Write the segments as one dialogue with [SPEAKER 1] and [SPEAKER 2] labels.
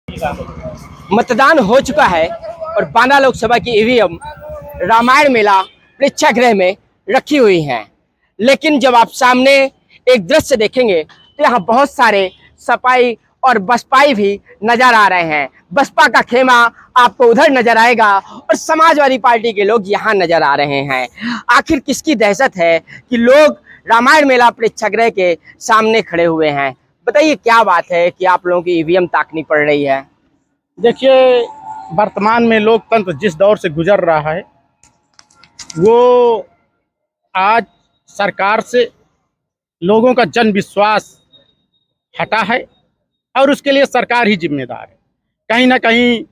[SPEAKER 1] मतदान हो चुका है और बांदा लोकसभा की ईवीएम रामायण मेला प्रेक्षागृह में रखी हुई हैं। लेकिन जब आप सामने एक दृश्य देखेंगे तो यहाँ बहुत सारे सपाई और बसपाई भी नजर आ रहे हैं। बसपा का खेमा आपको उधर नजर आएगा और समाजवादी पार्टी के लोग यहाँ नजर आ रहे हैं। आखिर किसकी दहशत है कि लोग रामायण मेला प्रेक्षागृह के सामने खड़े हुए हैं? बताइए क्या बात है कि आप लोगों की ईवीएम ताकनी पड़ रही है?
[SPEAKER 2] देखिए, वर्तमान में लोकतंत्र जिस दौर से गुजर रहा है वो आज सरकार से लोगों का जन विश्वास हटा है और उसके लिए सरकार ही जिम्मेदार है। कहीं ना कहीं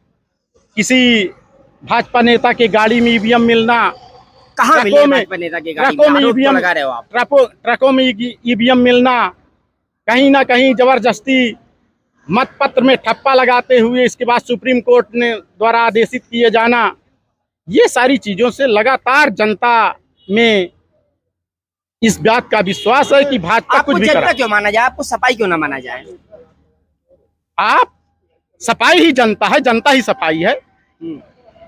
[SPEAKER 2] किसी भाजपा नेता की गाड़ी में ईवीएम मिलना,
[SPEAKER 1] कहाँ मिले भाजपा नेता की गाड़ी में? आरोप तो लगा रहे हो आप।
[SPEAKER 2] ट्रकों में ईवीएम मिलना, कहीं ना कहीं जबरदस्ती मतपत्र में ठप्पा लगाते हुए इसके बाद सुप्रीम कोर्ट ने द्वारा आदेशित किए जाना, ये सारी चीजों से लगातार जनता में इस बात का विश्वास है कि भाजपा कुछ भी करे।
[SPEAKER 1] जनता क्यों माना जाए? आपको सपाई क्यों ना माना जाए?
[SPEAKER 2] आप सफाई ही जनता है, जनता ही सफाई है।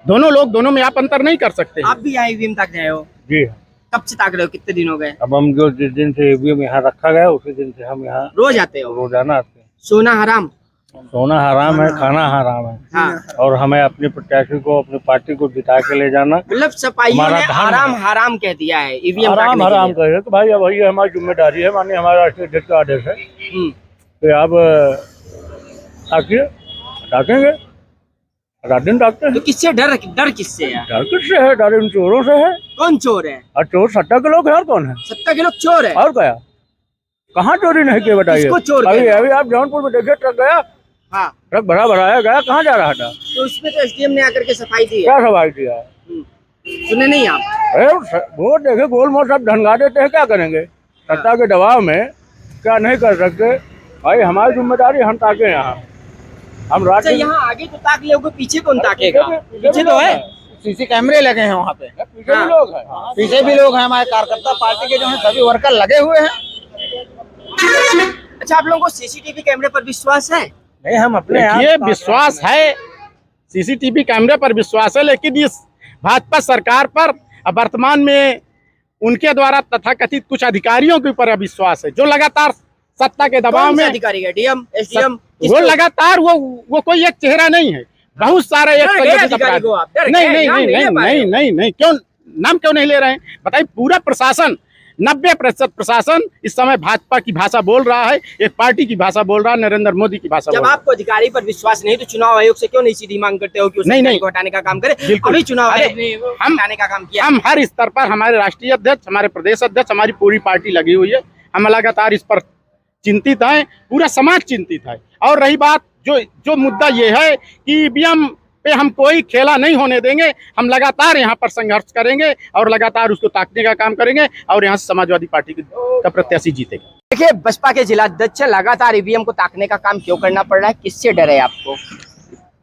[SPEAKER 2] दोनों में आप अंतर नहीं कर सकते।
[SPEAKER 1] आप भी यहाँ ईवीएम ताक रहे हो?
[SPEAKER 3] जी।
[SPEAKER 1] कब से ताक रहे हो? कितने दिन हो गए?
[SPEAKER 3] अब हम जो जिस दिन से ईवीएम यहाँ रखा गया उसी दिन से हम यहाँ
[SPEAKER 1] रोज आते हो?
[SPEAKER 3] रोजाना आते हैं।
[SPEAKER 1] सोना हराम?
[SPEAKER 3] सोना हराम है, खाना हराम है।
[SPEAKER 1] हाँ।
[SPEAKER 3] और हमें अपने प्रत्याशी को, अपनी पार्टी को जिता के ले जाना,
[SPEAKER 1] मतलब सपाइयों ने हराम हराम कह दिया है ईवीएम
[SPEAKER 3] हराम हराम कहे तो भाई अब ये हमारी जिम्मेदारी है, माननीय हमारे राष्ट्रीय अध्यक्ष का आदेश है। तो आप ताकिए, ताकेंगे, रात दिन ताकते हैं।
[SPEAKER 1] तो किससे डर किससे है?
[SPEAKER 3] डर किससे है? डर इन चोरों से है।
[SPEAKER 1] कौन चोर है?
[SPEAKER 3] और चोर सट्टा के लोग है, और कौन है?
[SPEAKER 1] सत्ता के लोग चोर है?
[SPEAKER 3] और क्या? कहाँ चोरी नहीं किए बताइए? अभी आप जौनपुर में देखिए, ट्रक गया।
[SPEAKER 1] हाँ।
[SPEAKER 3] ट्रक भरा भराया गया, कहाँ जा रहा था?
[SPEAKER 1] तो उसमें तो एसडीएम ने आकर के सफाई दी है।
[SPEAKER 3] क्या सफाई किया?
[SPEAKER 1] सुने नहीं आप?
[SPEAKER 3] अरे वो देखे गोल मोल सब ढंगा देते हैं, क्या करेंगे? सत्ता के दबाव में क्या नहीं कर सकते भाई? हमारी जिम्मेदारी, हम ताके यहाँ। हम
[SPEAKER 1] अच्छा, यहाँ आगे तो ताक लोगे, पीछे कौन ताकेगा? पीछे तो है,
[SPEAKER 2] सीसी कैमरे लगे हैं वहाँ पे।
[SPEAKER 3] पीछे भी लोग हैं,
[SPEAKER 2] पीछे भी लोग हैं, हमारे कार्यकर्ता पार्टी के जो हैं सभी वर्कर लगे हुए हैं।
[SPEAKER 1] अच्छा, आप लोगों को सीसीटीवी कैमरे पर विश्वास है?
[SPEAKER 2] नहीं, हम अपने ये विश्वास है, सीसीटीवी कैमरे पर विश्वास है, लेकिन इस भाजपा सरकार पर वर्तमान में उनके द्वारा तथाकथित कुछ अधिकारियों के ऊपर अविश्वास है, जो लगातार सत्ता के दबाव में
[SPEAKER 1] अधिकारी है, डीएम, एसडीएम,
[SPEAKER 2] वो लगातार वो कोई एक चेहरा नहीं है, बहुत सारे एक नहीं, क्यों नाम क्यों नहीं ले रहे हैं? बताइए। पूरा प्रशासन, 90% प्रशासन इस समय भाजपा की भाषा बोल रहा है, एक पार्टी की भाषा बोल रहा है, नरेंद्र मोदी की भाषा।
[SPEAKER 1] जब आपको अधिकारी पर विश्वास नहीं तो चुनाव आयोग से क्यों नहीं सीधी मांग करते हो कि उस अधिकारी को हटाने का काम करे? अभी चुनाव आयोग ने हटाने का काम किया।
[SPEAKER 2] हम हर स्तर पर, हमारे राष्ट्रीय अध्यक्ष, हमारे प्रदेश अध्यक्ष, हमारी पूरी पार्टी लगी हुई है, हम लगातार इस पर चिंतित है, पूरा समाज चिंतित है। और रही बात जो मुद्दा ये है कि ईवीएम पे हम कोई खेला नहीं होने देंगे, हम लगातार यहाँ पर संघर्ष करेंगे और लगातार उसको ताकने का काम करेंगे और यहाँ से समाजवादी पार्टी का प्रत्याशी जीतेगा।
[SPEAKER 1] देखिए, बसपा के जिला अध्यक्ष लगातार ईवीएम को ताकने का काम क्यों करना पड़ रहा है? किससे डर है आपको?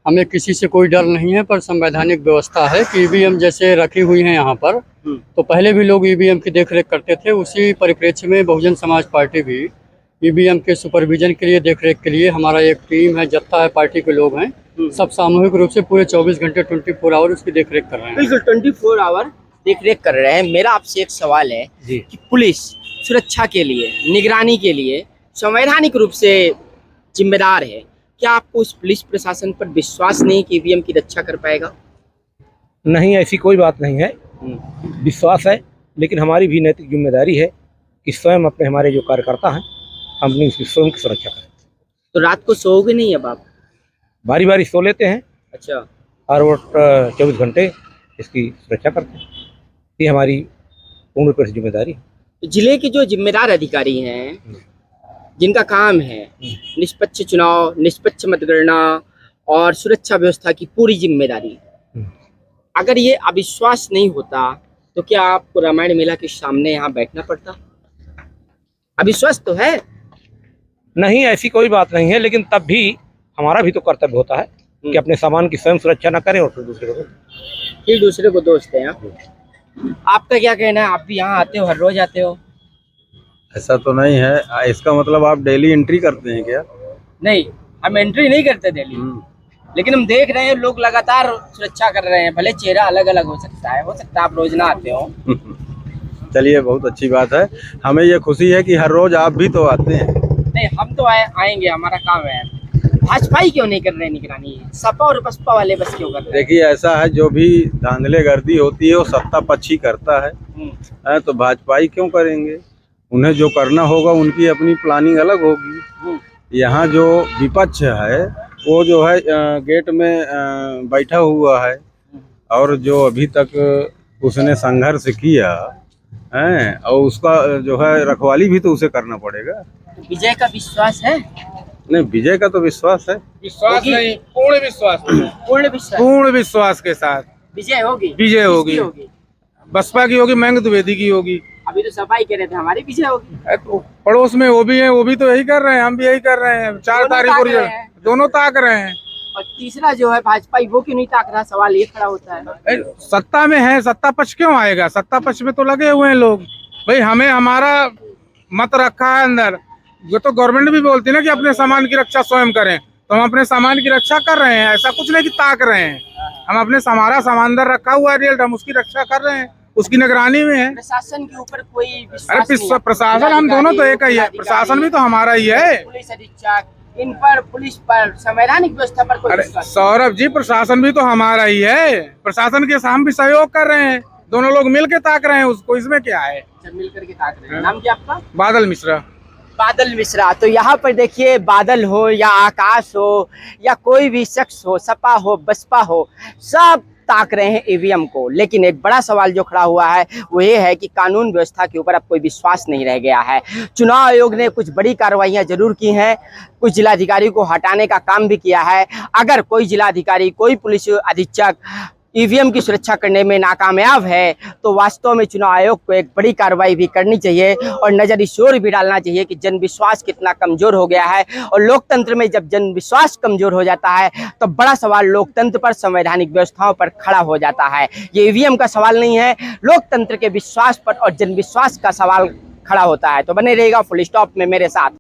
[SPEAKER 4] हमें किसी से कोई डर नहीं है, पर संवैधानिक व्यवस्था है कि ईवीएम जैसे रखी हुई है यहाँ पर, तो पहले भी लोग ईवीएम की देखरेख करते थे। उसी परिप्रेक्ष्य में बहुजन समाज पार्टी भी ईवीएम के सुपरविजन के लिए, देखरेख के लिए हमारा एक टीम है, जत्था है, पार्टी के लोग हैं, सब सामूहिक रूप से पूरे 24 घंटे 24 आवर उसकी देखरेख कर रहे हैं।
[SPEAKER 1] बिल्कुल 24 आवर देखरेख कर रहे हैं। मेरा आपसे एक सवाल है कि पुलिस सुरक्षा के लिए, निगरानी के लिए संवैधानिक रूप से जिम्मेदार है, क्या आपको उस पुलिस प्रशासन पर विश्वास नहीं कि ईवीएम की रक्षा कर पाएगा?
[SPEAKER 5] नहीं, ऐसी कोई बात नहीं है, विश्वास है, लेकिन हमारी भी नैतिक जिम्मेदारी है कि स्वयं अपने हमारे जो कार्यकर्ता हैं हम अपनी स्वयं की सुरक्षा करें।
[SPEAKER 1] तो रात को सोओगे नहीं अब आप?
[SPEAKER 5] बारी बारी सो लेते हैं।
[SPEAKER 1] अच्छा।
[SPEAKER 5] और वो 24 घंटे इसकी सुरक्षा करते हैं, ये हमारी पूर्ण रूप से जिम्मेदारी है।
[SPEAKER 1] तो जिले के जो जिम्मेदार अधिकारी हैं, जिनका काम है निष्पक्ष चुनाव, निष्पक्ष मतगणना और सुरक्षा व्यवस्था की पूरी जिम्मेदारी, अगर ये अविश्वास नहीं होता तो क्या आपको रामायण मेला के सामने यहाँ बैठना पड़ता? अविश्वास तो है
[SPEAKER 5] नहीं, ऐसी कोई बात नहीं है, लेकिन तब भी हमारा भी तो कर्तव्य होता है कि अपने सामान की स्वयं सुरक्षा न करें और फिर दूसरे को दोष दें।
[SPEAKER 1] आपका क्या कहना है? आप भी यहाँ आते हो, हर रोज आते हो?
[SPEAKER 6] ऐसा तो नहीं है। इसका मतलब आप डेली एंट्री करते हैं क्या?
[SPEAKER 1] नहीं, हम एंट्री नहीं करते दिल्ली, लेकिन हम देख रहे हैं लोग लगातार सुरक्षा कर रहे हैं। भले चेहरा अलग अलग हो सकता है आप रोज ना आते हो।
[SPEAKER 6] चलिए, बहुत अच्छी बात है। हमें ये खुशी है कि हर रोज आप भी तो आते हैं।
[SPEAKER 1] नहीं, हम तो आएंगे, हमारा काम है। भाजपा ही क्यों नहीं कर रहे निगरानी? सपा और बसपा वाले बस क्यों कर रहे हैं?
[SPEAKER 6] देखिए, ऐसा है, जो भी धांधले गर्दी होती है वो सत्ता पक्ष ही करता है। तो भाजपा ही क्यों करेंगे? उन्हें जो करना होगा उनकी अपनी प्लानिंग अलग होगी। यहाँ जो विपक्ष है वो जो है गेट में बैठा हुआ है, और जो अभी तक उसने संघर्ष किया है, और उसका जो है रखवाली भी तो उसे करना पड़ेगा।
[SPEAKER 1] तो विजय का विश्वास है?
[SPEAKER 6] नहीं, विजय का तो विश्वास है।
[SPEAKER 2] विश्वास नहीं, पूर्ण विश्वास।
[SPEAKER 1] पूर्ण
[SPEAKER 2] विश्वास के साथ
[SPEAKER 1] विजय होगी।
[SPEAKER 2] विजय होगी।
[SPEAKER 1] किसकी होगी?
[SPEAKER 2] बसपा की होगी, महंग द्विवेदी की होगी।
[SPEAKER 1] अभी तो सपा ही कह रहे थे हमारी विजय होगी।
[SPEAKER 2] तो पड़ोस में वो भी है, वो भी तो यही कर रहे हैं, हम भी यही कर रहे हैं। 4 तारीख को दोनों ताक रहे हैं।
[SPEAKER 1] और तीसरा जो है भाजपा, वो क्यों नहीं ताक रहा? सवाल ये खड़ा होता है।
[SPEAKER 2] सत्ता में है, सत्ता पक्ष क्यों आएगा? सत्ता पक्ष में तो लगे हुए हैं लोग। भाई, हमें हमारा मत रखा है अंदर। ये तो गवर्नमेंट भी बोलती है ना कि अपने सामान की रक्षा स्वयं करें, तो हम अपने सामान की रक्षा कर रहे हैं। ऐसा कुछ नहीं कि ताक रहे हैं, हम अपने हमारा सामान अंदर रखा हुआ है रियल, हम उसकी रक्षा कर रहे हैं, उसकी निगरानी में है।
[SPEAKER 1] प्रशासन के ऊपर कोई विश्वास
[SPEAKER 2] अरे
[SPEAKER 1] नहीं है?
[SPEAKER 2] प्रशासन हम दोनों तो एक ही है, प्रशासन भी तो हमारा ही है।
[SPEAKER 1] पुलिस अधीक्षक, इन पर, पुलिस पर, संवैधानिक व्यवस्था पर कोई
[SPEAKER 2] अरे
[SPEAKER 1] विश्वास नहीं।
[SPEAKER 2] सौरभ जी, प्रशासन भी तो हमारा ही है। प्रशासन के साथ हम भी सहयोग कर रहे हैं, दोनों लोग मिल के ताक रहे हैं उसको, इसमें क्या है?
[SPEAKER 1] सब मिलकर के ताक रहे हैं। नाम क्या आपका?
[SPEAKER 2] बादल मिश्रा।
[SPEAKER 1] बादल मिश्रा। तो यहाँ पर देखिए, बादल हो या आकाश हो या कोई भी शख्स हो, सपा हो बसपा हो, सब ताक रहे हैं ईवीएम को। लेकिन एक बड़ा सवाल जो खड़ा हुआ है वो ये है कि कानून व्यवस्था के ऊपर अब कोई विश्वास नहीं रह गया है। चुनाव आयोग ने कुछ बड़ी कार्रवाइयां जरूर की हैं, कुछ जिलाधिकारी को हटाने का काम भी किया है। अगर कोई जिलाधिकारी, कोई पुलिस अधीक्षक ईवीएम की सुरक्षा करने में नाकामयाब है तो वास्तव में चुनाव आयोग को एक बड़ी कार्रवाई भी करनी चाहिए और नजर इस ओर भी डालना चाहिए कि जनविश्वास कितना कमजोर हो गया है। और लोकतंत्र में जब जनविश्वास कमजोर हो जाता है तो बड़ा सवाल लोकतंत्र पर, संवैधानिक व्यवस्थाओं पर खड़ा हो जाता है। ये ईवीएम का सवाल नहीं है, लोकतंत्र के विश्वास पर और जनविश्वास का सवाल खड़ा होता है। तो बने रहेगा फुल स्टॉप में मेरे साथ।